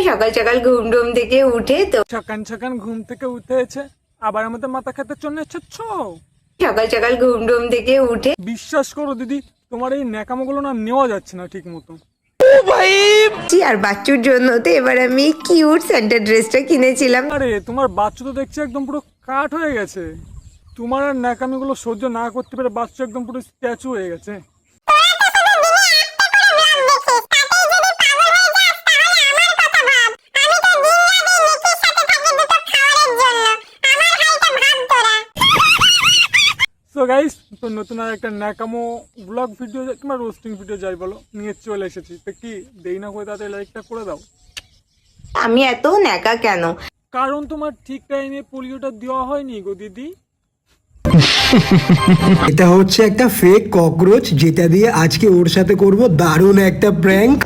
সকাল সকাল ঘুম থেকে উঠে তো সকাল ঘুম থেকে উঠেছে আবার আমাদের মাথা খেতে চলে এসেছ। সকাল সকাল ঘুম থেকে উঠে বিশ্বাস করো দিদি, তোমার এই ন্যাকামোগুলো না নেওয়া যাচ্ছে না ঠিক মতো। আর বাচ্চুর জন্য তো এবার আমি কিউট সেন্টার ড্রেসটা কিনেছিলাম। আরে তোমার বাচ্চা তো দেখছি একদম পুরো কাঠ হয়ে গেছে। তোমার আর ন্যাকামিগুলো সহ্য না করতে পেরে বাচ্চা একদম পুরো স্ট্যাচু হয়ে গেছে। সো গাইস, তো নতুন আর একটা ন্যাকামো ব্লগ ভিডিও কিংবা রোস্টিং ভিডিও যাই বলো নিয়ে চলে এসেছি। তো কি দেরি না করে তাড়াতাড়ি লাইকটা করে দাও। আমি এত ন্যাকা কেন? কারণ তোমার ঠিক টাইমে পোলিওটা দেওয়া হয়নি গো দিদি। এটা হচ্ছে একটা ফেক ককরোচ, যেটা দিয়ে আজকে ওর সাথে করব দারুণ একটা প্র্যাঙ্ক।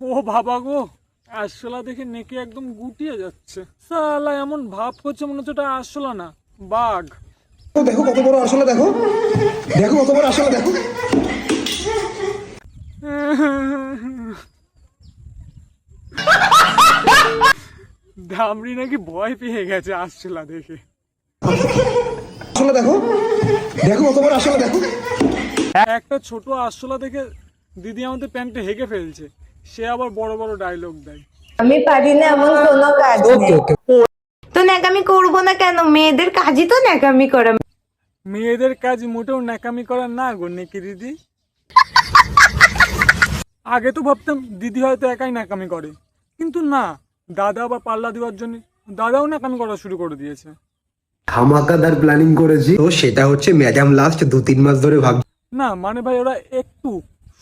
ও বাবা গো, আরশোলা দেখে নেকে একদম গুটিয়ে যাচ্ছে। সালা এমন ভাব করছে মনে হচ্ছে ওটা আরশোলা না, বাঘ। দেখো কত বড় আরশোলা, দেখো দেখো কত বড় আরশোলা, দেখো। ধামরি নাকি ভয় পেয়ে গেছে আরশোলা দেখে। আরশোলা দেখো, দেখো কত বড় আরশোলা, দেখো। একটা ছোট আরশোলা দেখে দিদি আমাদের প্যান্টে হেগে ফেলছে। সে আবার বড় বড় ডায়লগ দেয়। আমি পারি না এমন কোনো কাজ নেই। তো ন্যাকামি করবো না কেন? মেয়েদের কাজই তো ন্যাকামি করা। মেয়েদের কাজ মোটেও ন্যাকামি করা না গো নেকি দিদি। আগে তো ভাবতাম দিদি হয়তো একাই ন্যাকামি করে, কিন্তু না, দাদা আবার পাল্লা দেওয়ার জন্য দাদাও ন্যাকামি করা শুরু করে দিয়েছে। ধামাকাদার প্ল্যানিং করেছি, তো সেটা হচ্ছে ম্যাডাম লাস্ট 2-3 মাস ধরে ভাবছি। না মানে ভাই, ওরা একটু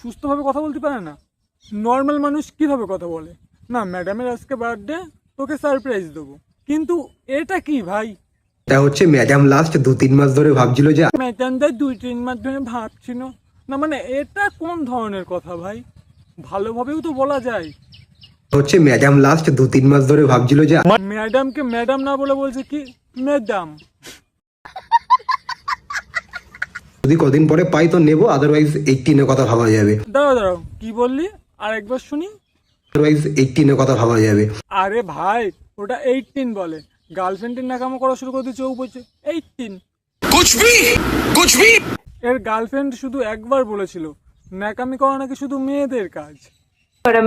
সুস্থভাবে কথা বলতে পারে না? নর্মাল মানুষ কিভাবে কথা বলে? না, ম্যাডামের আজকে বার্থডে, তোকে সারপ্রাইজ দেবো। কিন্তু এটা কি ভাই? এটা হচ্ছে ম্যাডাম লাস্ট 2-3 মাস ধরে ভাবছিল যে ম্যাডামদা 2-3 মাস ধরে ভাবছিল না, মানে এটা কোন ধরনের কথা ভাই? ভালোভাবেও তো বলা যায়। হচ্ছে ম্যাডাম লাস্ট 2-3 মাস ধরে ভাবছিল যে ম্যাডামকে ম্যাডাম না বলে বলছে কি ম্যাডাম। যদি কদিন পরে পাই তো নেবো, আদারওয়াইজ 18 কথা ভাবা যাবে। দাঁড়াও কি বললি? আর একবার শুনি। আদারওয়াইজ 18 কথা ভাবা যাবে। আরে ভাই, ওটা 18 বলে। গার্লফ্রেন্ডের নাকামো করা শুরু করে দিচ্ছে, ও বলছে 18। কুছ ভি এর গার্লফ্রেন্ড শুধু একবার বলেছিল ন্যাকামি করা নাকি শুধু মেয়েদের কাজ।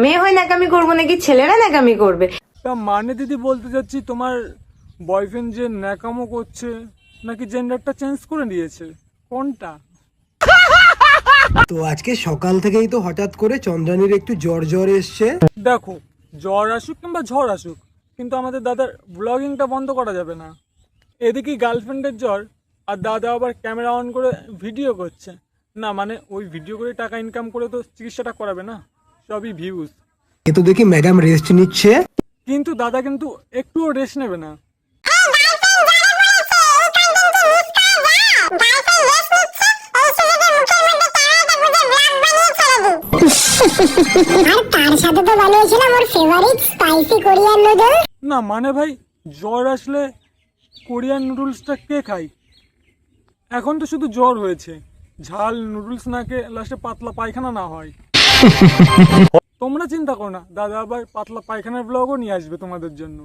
মেয়ে হয় ন্যাকামি করবো নাকি ছেলেরা ন্যাকামি করবে? তা মানে দিদি বলতে চাচ্ছি, তোমার বয়ফ্রেন্ড যে ন্যাকামো করছে নাকি জেন্ডারটা চেঞ্জ করে দিয়েছে, কোনটা? তো আজকে সকাল থেকেই তো হঠাৎ করে চন্দ্রানীর একটু জ্বর এসছে। দেখো, জ্বর আসুক কিংবা ঝড় আসুক, কিন্তু আমাদের দাদার ব্লগিংটা বন্ধ করা যাবে না। এদিকে গার্লফ্রেন্ডের জ্বর, আর দাদা আবার ক্যামেরা অন করে ভিডিও করছে। না মানে ওই ভিডিও করে টাকা ইনকাম করে তো চিকিৎসাটা করাবে না, সবই ভিউজ। এ তো দেখি ম্যাডাম রেস্ট নিচ্ছে, কিন্তু দাদা কিন্তু একটুও রেস্ট নেবে না। না মানে ভাই, জ্বর আসলে কোরিয়ান নুডলসটা কে খায়? এখন তো শুধু জ্বর হয়েছে, ঝাল নুডলস না খেয়ে লাস্টে পাতলা পায়খানা না হয়। তোমরা চিন্তা করো না, দাদা আবার পাতলা পায়খানার ব্লগও নিয়ে আসবে তোমাদের জন্য।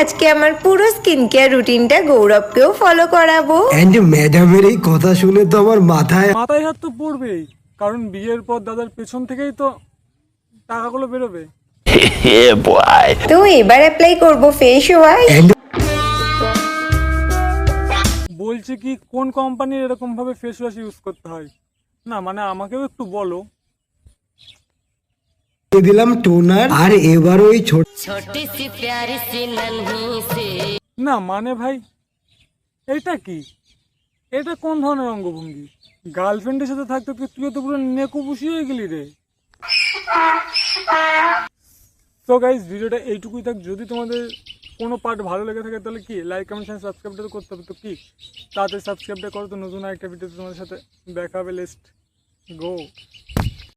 আজকে আমার পুরো স্কিন কেয়ার রুটিনটা গৌরবকেও ফলো করাবো। এন্ড ম্যাডামের এই কথা শুনে তো আমার মাথায় হাত তো পড়বেই, কারণ বিয়ের পর দাদার পেছন থেকেই তো টাকাগুলো বেরোবে। তো এবার অ্যাপ্লাই করবো ফেস ওয়াশ। বলছে কি কোন কোম্পানির এরকম ভাবে ফেস ওয়াশ ইউজ করতে হয়? না মানে আমাকেও একটু বলো। দিলাম টোনার, আর এবার ওই না মানে ভাই, এটা কি? এটা কোন ধরনের অঙ্গভঙ্গি? গার্লফ্রেন্ডের সাথে থাকতে তুই তো পুরো নেকু বসি হয়ে গেলি রে। তো গাইস, ভিডিওটা এইটুকুই থাক। যদি তোমাদের কোনো পার্ট ভালো লেগে থাকে তাহলে কি লাইক কমেন্ট শেয়ার সাবস্ক্রাইবটা করতে হবে। তো কি তাড়াতাড়ি সাবস্ক্রাইবটা করো। তো নতুন একটা ভিডিওতে তোমাদের সাথে দেখা হবে। Let's go.